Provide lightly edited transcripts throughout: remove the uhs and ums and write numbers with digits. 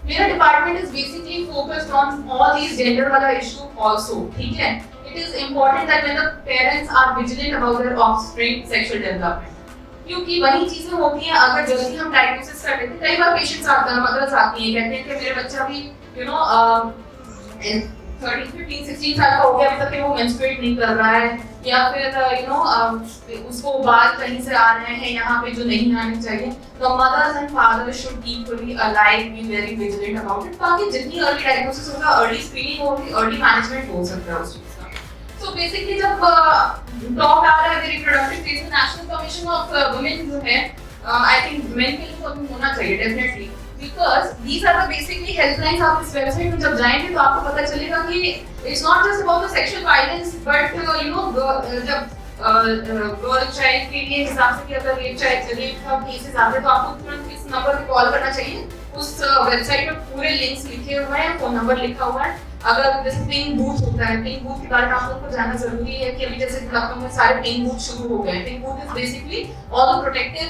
मेरा department is basically focused on all these gender वाला issue also, ठीक है। It is important that when the parents are vigilant about their offspring sexual development, क्योंकि वही चीजें होती हैं अगर जल्दी हम डायग्नोसिस कर लेते हैं। कई बार पेशेंट्स आते हैं, मदर्स आती हैं, कहते हैं कि मेरा बच्चा भी 13, 15, 16 साल का हो गया, अभी तक वो मेंस्ट्रुएट नहीं कर रहा है, या फिर उसको बाल कहीं से आ रहे हैं यहाँ पे जो नहीं आने चाहिए। तो mothers and fathers should equally alike be very vigilant about it, ताकि जितनी अर्ली डायग्नोसिस होगा, अर्ली स्क्रीनिंग होगी, अर्ली मैनेजमेंट हो सकता है उस चीज का। सो बेसिकली जब टॉक आ रहा है रिप्रोडक्टिव फेज में, नेशनल कमीशन ऑफ वुमेन जो है, आई थिंक मेन के लिए तो होना चाहिए definitely, because these are the basically helplines आप इस वेबसाइट में जब जाएंगे तो आपको पता चलेगा कि it's not just about the sexual violence but जब गर्ल चाइल्ड के लिए हिसाब से कि अगर रेप का केसेस आते हैं तो आपको तुरंत इस नंबर पे कॉल करना चाहिए। उस वेबसाइट पे पूरे लिंक्स लिखे हुए हैं, फोन नंबर लिखा हुआ है। अगर जैसे पिंक बूथ होता है, पिंक बूथ के बारे में आप लोगों को जानना जरूरी है कि अभी जैसे लखनऊ में सारे पिंक बूथ शुरू हो गए हैं। Pink booth is basically all the protective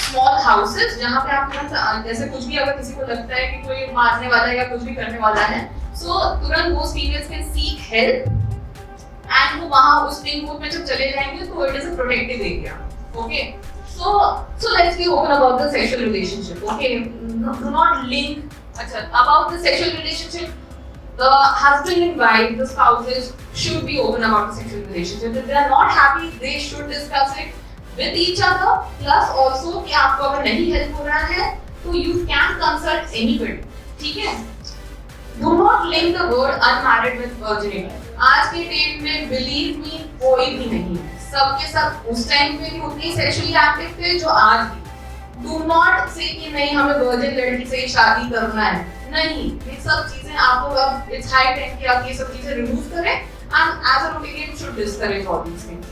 small houses जहाँ पे आप तुरंत जैसे कुछ भी अगर किसी को लगता है कि कोई मारने वाला है या कुछ भी करने वाला है, सो तुरंत वो females can seek help and वो वहाँ उस पिंक बूथ में जब चले जाएंगे तो it is a protective area. Okay, so let's be open about the sexual relationship. Okay, do not link. अच्छा, about the sexual relationship, the husband and wife, the spouses should be open about the sexual relationship. If they are not happy, they should discuss it with each other. Plus also कि आपको अगर नहीं help हो रहा है तो you can consult anybody. ठीक है? Do not link the word unmarried with virginity. आज के डेट में believe me कोई भी नहीं है। सबके सब उस टाइम पे भी उतनी सेक्सुअली एक्टिव थे जो आज भी। Do not say कि नहीं हमें वर्जिन लड़की से ही शादी करना है, नहीं। ये सब चीजें आप लोग अब it's high time कि आप ये सब चीजें remove करें and as a routine you should discourage all these things.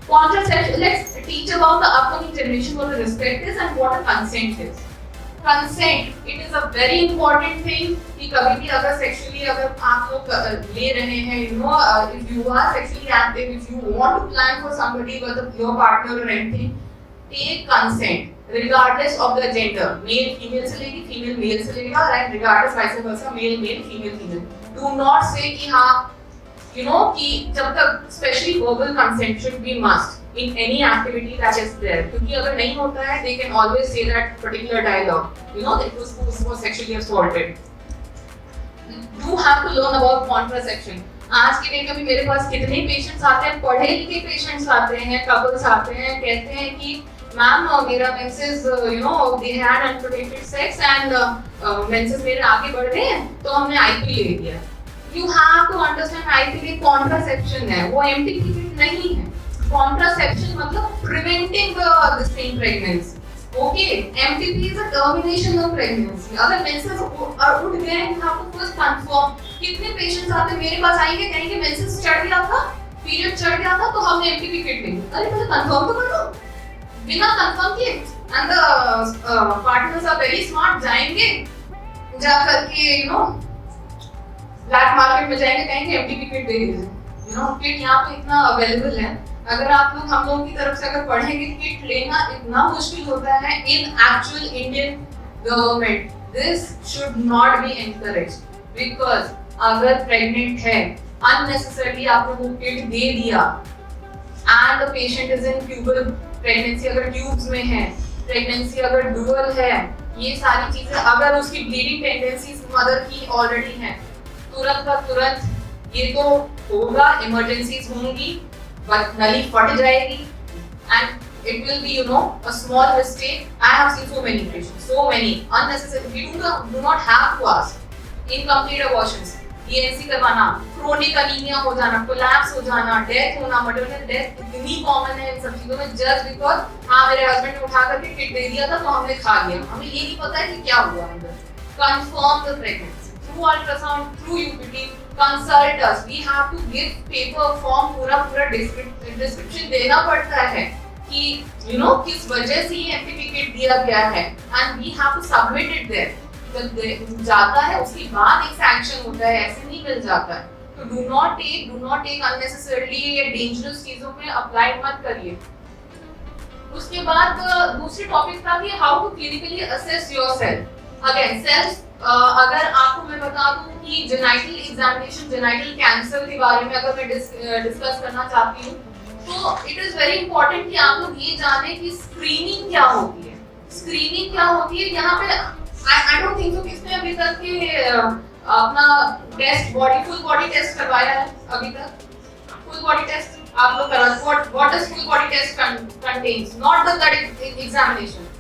Contraception, let's teach about the upcoming generation what the respect is and what a consent is. Consent, it is a very important thing कि कभी भी अगर sexually अगर आप लोग ले रहे हैं, if you are sexually active, if you want to plan for somebody with your partner or anything, take consent regardless of the gender. Male female से लेगी, female male से लेगा, and regardless vice versa, male male, female female. Do not say कि हाँ, कि जब तक especially verbal consent should be must in any activity that is there. क्योंकि अगर नहीं होता है, they can always say that particular dialogue, that was sexually assaulted. You have to learn about contraception. आज के डेट में भी मेरे पास कितने पेशेंट्स आते हैं, पढ़े लिखे पेशेंट्स आते हैं, कपल्स आते हैं, कहते हैं कि मैम मेरा menses they had unprotected sex and menses मेरे आगे बढ़ रहे हैं तो हमने आईपी ले लिया। You have to understand IP contraception है, वो एमटीपी नहीं है। Contraception मतलब preventing the pregnancy. Okay, MTP is a termination of pregnancy. अगर मेंसेस उठ गए हैं तो आपको first confirm। कितने पेशेंट्स आते हैं मेरे पास आएंगे कहेंगे मेंसेस चढ़ गया था, पीरियड चढ़ गया था तो हमने MTP किट ली। अरे मुझे कंफर्म तो कर लो। बिना कंफर्म किए and the partners are very smart, जाएंगे जा करके ब्लैक मार्केट में जाएंगे कहेंगे MTP किट दे दीजिए। किट यहाँ पे इतना अवेलेबल है। अगर आप लोग हम लोगों की तरफ से अगर पढ़ेंगे किट लेना इतना मुश्किल होता है in actual Indian government, this should not be encouraged because अगर प्रेग्नेंट है अननेसेसरली आप लोगों को किट दे दिया and the patient is in tubal pregnancy, अगर ट्यूब्स में है, प्रेगनेंसी अगर डुअल है, ये सारी चीजें अगर उसकी ब्लीडिंग टेंडेंसीज मदर की ऑलरेडी है, तुरंत का तुरंत ये तो होगा, इमरजेंसीज होंगी, but नली फट जाएगी and it will be a small mistake. I have seen so many patients, so many unnecessary, we do not have to ask incomplete abortions, ENC करवाना, chronic anemia हो जाना, collapse हो जाना, death होना, maternal death इतनी common है इन सब चीजों में just because हाँ मेरे husband ने उठा करके किट दे दिया था तो हमने खा लिया, हमें ये नहीं पता है कि क्या हुआ अंदर। Confirm the pregnancy through ultrasound, through UPT, consult us. We have to give paper form, पूरा डिस्क्रिप्शन देना पड़ता है कि किस वजह से ये MTP किट दिया गया है and we have to submit it there. जब जाता है उसके बाद एक सैंक्शन होता है, ऐसे नहीं मिल जाता है। तो do not take unnecessarily ये dangerous चीजों में अप्लाई मत करिए। उसके बाद दूसरी टॉपिक था कि how to clinically assess yourself. Again, self अगर आपको मैं बता दूं कि जेनाइटल एग्जामिनेशन, जेनाइटल कैंसर के बारे में अगर मैं डिस्कस करना चाहती हूँ, तो इट इज वेरी इंपॉर्टेंट कि आप लोग ये जाने कि स्क्रीनिंग क्या होती है। स्क्रीनिंग क्या होती है यहाँ पे, आई डोंट थिंक सो किसने अभी तक के अपना टेस्ट फुल बॉडी टेस्ट करवाया है अभी तक। फुल बॉडी टेस्ट आप लोग करा, what does full body test contains, not the blood examination,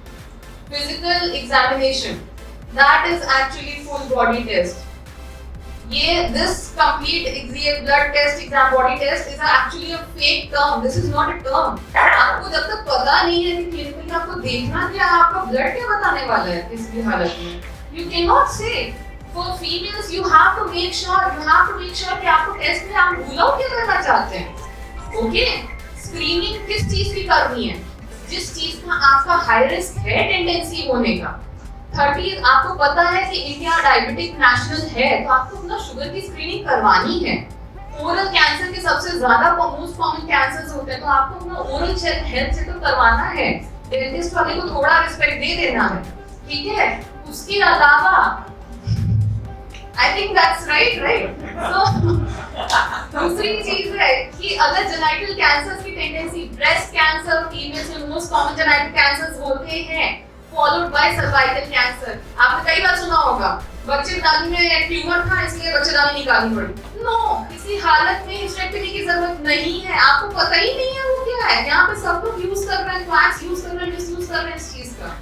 physical examination, that is actually full body test. ये this complete blood test, exam body test is actually a fake term. This is not a term. आपको जब तक पता नहीं है कि clinically आपको देखना क्या है, आपका ब्लड क्या बताने वाला है किसी भी हालत में, you cannot say. For females you have to make sure कि आपको टेस्ट में आप रूल आउट क्या करना चाहते हैं। ओके, स्क्रीनिंग किस चीज की करनी है, जिस चीज का आपका हाई रिस्क है टेंडेंसी होने का। 30 आपको पता है कि इंडिया डायबिटिक नेशनल है, तो आपको अपना शुगर की स्क्रीनिंग करवानी है। ओरल कैंसर के सबसे ज्यादा मोस्ट कॉमन कैंसर्स होते हैं, तो आपको अपना ओरल हेल्थ चेकअप करवाना है। डेंटिस्ट वाले को थोड़ा रिस्पेक्ट दे देना है, ठीक है। उसके अलावा आई थिंक दैट्स राइट। तो दूसरी चीज है कि अगर जेनाइटल कैंसर की टेंडेंसी, ब्रेस्ट कैंसर फीमेल्स में मोस्ट कॉमन जेनाइटल कैंसर्स होते हैं, फॉलोड बाय सर्वाइकल कैंसर। आपने कई बार सुना होगा बच्चे दादी में ट्यूमर था इसलिए बच्चेदानी निकालनी पड़ी। नो, किसी हालत में हिस्टेरेक्टमी की जरूरत नहीं है, आपको पता ही नहीं है वो क्या है। यहाँ पे सब लोग यूज कर रहे हैं, वैक्स यूज कर रहे हैं, मिसयूज कर रहे हैं इस चीज का।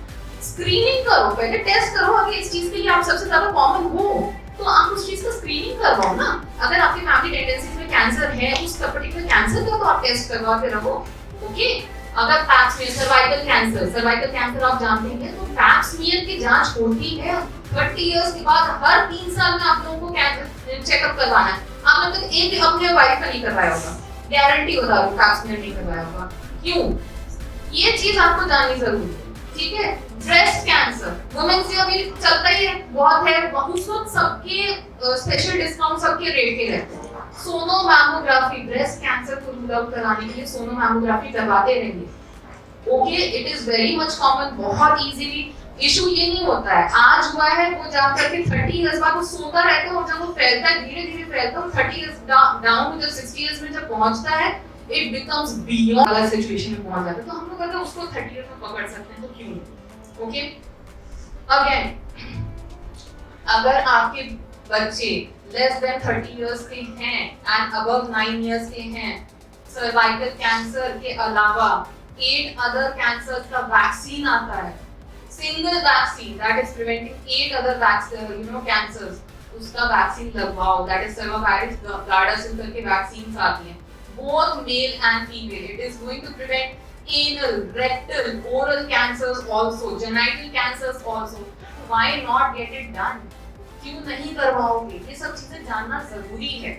स्क्रीनिंग करो, पहले टेस्ट करो। अगर इस चीज के लिए आप सबसे ज्यादा कॉमन हो तो आप उस चीज का स्क्रीनिंग करवाओ ना। अगर आपकी फैमिली टेंडेंसीज में कैंसर है, उस पर्टिकुलर कैंसर का तो आप टेस्ट करवाते रहो। ओके, अगर पैप स्मीयर, सर्वाइकल कैंसर आप जानते हैं, तो पैप स्मीयर की जांच होती है 30 इयर्स के बाद। हर 3 साल में आप लोगों को कैंसर चेकअप करवाना है। आपने तक एक भी अपने वाइफ का नहीं करवाया होगा, गारंटी बता दूं, पैप स्मीयर नहीं करवाया होगा। क्यों? ये चीज आपको जाननी जरूरी है, ठीक है। ब्रेस्ट कैंसर वुमेन से अभी चलता ही है, बहुत है, उस वक्त सबके स्पेशल डिस्काउंट सबके रेट के रहते हैं। सोनोमैमोग्राफी, ब्रेस्ट कैंसर को रूल आउट कराने के लिए सोनोमैमोग्राफी करवाते रहेंगे। Okay, it is very much common, बहुत इजीली। इशू ये नहीं होता है आज हुआ है वो जाकर के 30 इयर्स बाद वो सोता रहता है, और जब वो फैलता है धीरे धीरे फैलता है, 30 इयर्स डाउन जब 60 इयर्स में जब पहुंचता है, इट बिकम्स बियॉन्ड अलग सिचुएशन में पहुंच जाता है। तो हम लोग अगर उसको 30 इयर्स में पकड़ सकते हैं तो क्यों नहीं। ओके, अगेन अगर आपके बच्चे लेस देन 30 इयर्स के हैं एंड अबव 9 इयर्स के हैं, सर्वाइकल कैंसर के अलावा 8 अदर कैंसर्स का वैक्सीन आता है, single vaccine that is preventing 8 other cancers, उसका वैक्सीन लगवाओ। दैट इज सर्वावायरस, गार्डासिल करके वैक्सीन्स आती हैं, both male and female. It is going to prevent anal, rectal, oral cancers also, genital cancers also. Why not get it done? क्यों नहीं करवाओगे? ये सब चीजें जानना जरूरी है।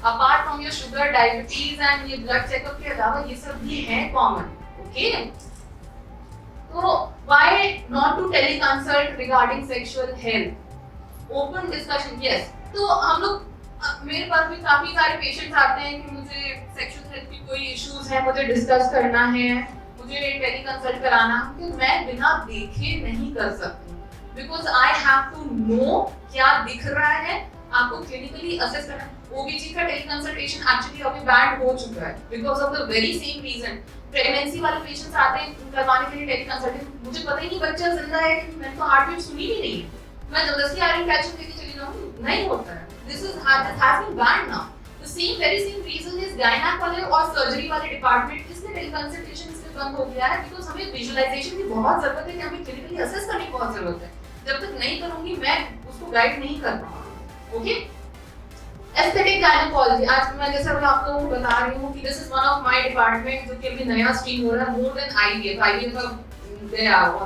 Apart from your sugar, diabetes and ये blood checkup के अलावा ये सब भी है common. Okay? तो why not to teleconsult regarding sexual health? Open discussion, yes. तो हम लोग, मेरे पास भी काफी सारे पेशेंट्स आते हैं कि मुझे सेक्सुअल हेल्थ की कोई इश्यूज है, मुझे डिस्कस करना है, मुझे टेली कंसल्ट कराना, तो मैं बिना देखे नहीं कर सकती, because I have to know क्या दिख रहा है, आपको क्लिनिकली असेस करना। ओबीजी का टेली कंसल्टेशन एक्चुअली अभी बैन हो चुका है because of the very same reason. Pregnancy वाले पेशेंट्स आते हैं करवाने के लिए टेली कंसल्टेशन, मुझे पता ही नहीं बच्चा जिंदा है कि मैंने तो हार्ट बीट सुनी भी नहीं, मैं जबरदस्ती आयरन कैल्शियम देके चली जाऊँ, नहीं होता है। This has been banned now. The very same reason is gynec वाले और सर्जरी वाले डिपार्टमेंट इसलिए टेलीकंसल्टेशन इसलिए बंद हो गया है बिकॉज़ हमें विजुअलाइजेशन की बहुत जरूरत है, कि हमें क्लिनिकली असेस करने की बहुत जरूरत है। जब तक नहीं करूंगी मैं उसको गाइड नहीं कर पाऊंगी। ओके, एस्थेटिक गायनेकोलॉजी, आज मैं जैसे आप लोगों को बता रही हूँ कि this is one of my department जो कि अभी नया स्ट्रीम हो रहा है, मोर देन आईवीएफ का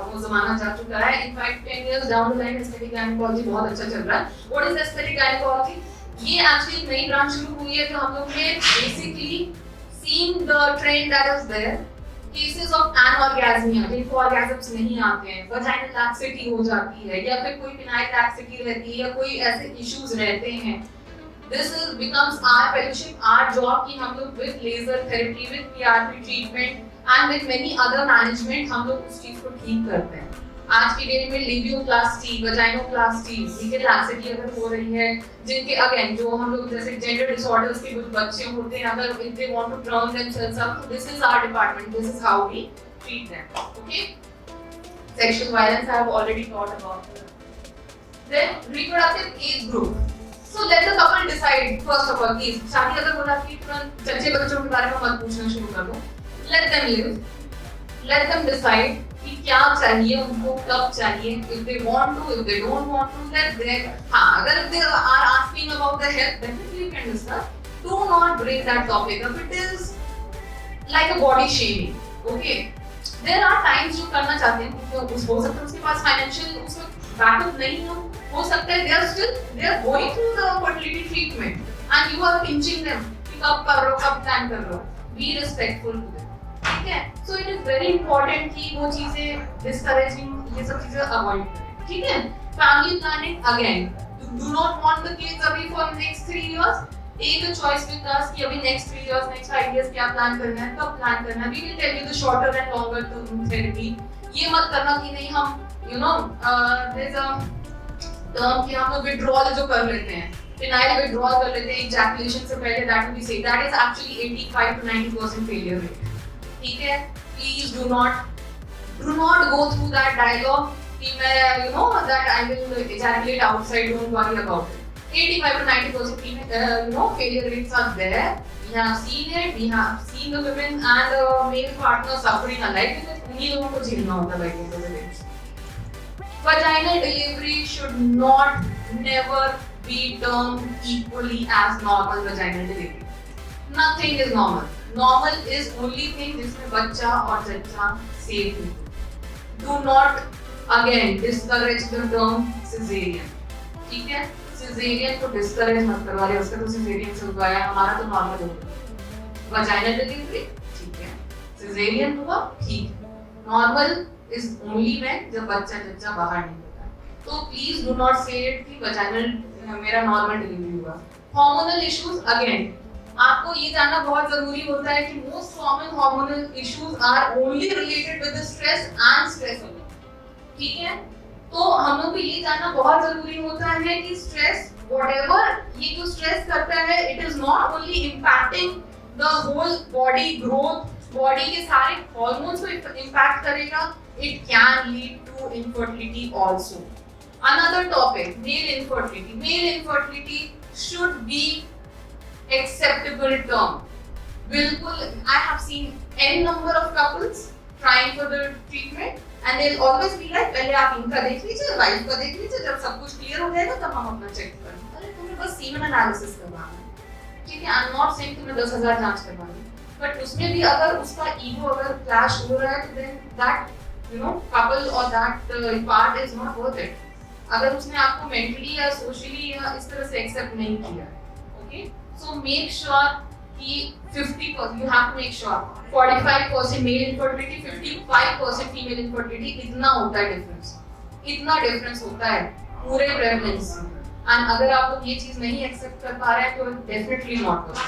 वो जमाना जा चुका है। In fact 10 years down the line aesthetic gynaecology बहुत अच्छा चल रहा है। What is aesthetic gynaecology? ये एक्चुअली नई ब्रांच शुरू हुई है, तो हम लोग ने basically seen the trend that is there, cases of anorgasmia, जिनको ऑर्गेजम्स नहीं आते हैं, वजाइनल लैक्सिटी हो जाती है, या फिर कोई फिनाइल लैक्सिटी रहती है, या कोई ऐसे इश्यूज रहते हैं। This is becomes our fellowship, our job कि हम लोग with laser therapy, with PRP treatment and with many other management हम लोग उस चीज को ठीक करते हैं। आज की डेट में लेबियोप्लास्टी, वजाइनोप्लास्टी, ठीक है, लैक्सिटी अगर हो रही है, जिनके अगेन जो हम लोग जैसे जेंडर डिसऑर्डर्स के कुछ बच्चे होते हैं, अगर if they want to turn themselves up, तो this is our department, this is how we treat them. Okay, sexual violence I have already taught about. Then reproductive age group. So let the couple decide first of all कि शादी अगर हो जाती है तुरंत बच्चे बच्चों के बारे में मत पूछना शुरू कर दो. Let them live. Let them decide कि क्या चाहिए उनको, कब चाहिए. If they want to, if they don't want to, let them. हाँ, अगर they are asking about the health, definitely you can discuss. Do not bring that topic up. It is like a body shaming. Okay. There are times जो करना चाहते हैं, हो सकता है उसके पास फाइनेंशियल उसका बैकअप नहीं हो सकता है they are going through the fertility treatment and you are pinching them कि कब कर रहे हो, कब प्लान कर रहे हो. Be respectful to them. ठीक है, so it is very important कि वो चीजें discouraging ये सब चीजें avoid करें. ठीक है, family planning again, do not want the kids अभी for next 3 years. Take a choice with us कि अभी next 3 years, next 5 years क्या प्लान करना है, कब प्लान करना है. We will tell you the shorter and longer term therapy. ये मत करना कि नहीं हम there's a term कि हम लोग withdrawal जो कर लेते हैं, penile withdrawal कर लेते हैं ejaculation से पहले, that will be safe. That is actually 85 to 90% failure rate. ठीक है, please do not go through that dialogue कि मैं that I will ejaculate outside, don't worry about it. 85 to 90% failure rates are there. We have seen it. We have seen the women and the male partner suffering alike with it. उन्हीं लोगों को झेलना होता है भाई ये. Vaginal delivery should not never be termed equally as normal vaginal delivery. Nothing is normal. Normal is only thing जिसमें बच्चा और जच्चा safe हो. Do not again discourage the term cesarean. ठीक है? सिजेरियन को डिस्करेज मत करवा रहे, उसका तो सिजेरियन से हुआ है, हमारा तो नॉर्मल हो गया. वजाइनल डिलीवरी ठीक है, सिजेरियन हुआ ठीक है. नॉर्मल इज ओनली व्हेन जब बच्चा जच्चा बाहर निकलता है. तो please do not say it कि वजाइनल मेरा नॉर्मल डिलीवरी हुआ. हार्मोनल इश्यूज अगेन आपको ये जानना बहुत जरूरी होता है कि most common hormonal issues are only related with the stress and stress hormone. ठीक है, तो हम लोग को ये जानना बहुत जरूरी होता है कि स्ट्रेस whatever ये जो स्ट्रेस करता है, it is not only impacting the whole body growth, body के सारे hormones को impact करेगा, it can lead to infertility also. Another topic, male infertility. Male infertility should be acceptable term. बिल्कुल, I have seen n number of couples trying for the treatment. And they'll always be like, पहले आप इनका देख लीजिए, wife का देख लीजिए, जब सब कुछ क्लियर हो जाएगा तब हम अपना चेक करेंगे. अरे तुम्हें बस सीमेन एनालिसिस करवाना है, ठीक है. आई एम नॉट सेइंग तुम्हें 10,000 जांच करवानी, बट उसमें भी अगर उसका ईगो अगर क्लैश हो रहा है, तो देन दैट कपल और that part is not worth it. अगर उसने आपको मेंटली या सोशली या इस तरह से एक्सेप्ट नहीं किया, ओके. सो मेक श्योर कि 50% you have to make sure 45% male infertility, 55% female infertility, इतना होता है डिफरेंस, इतना डिफरेंस होता है पूरे प्रेगनेंसी. एंड अगर आप लोग ये चीज नहीं एक्सेप्ट कर पा रहे हैं तो डेफिनेटली नॉट करो.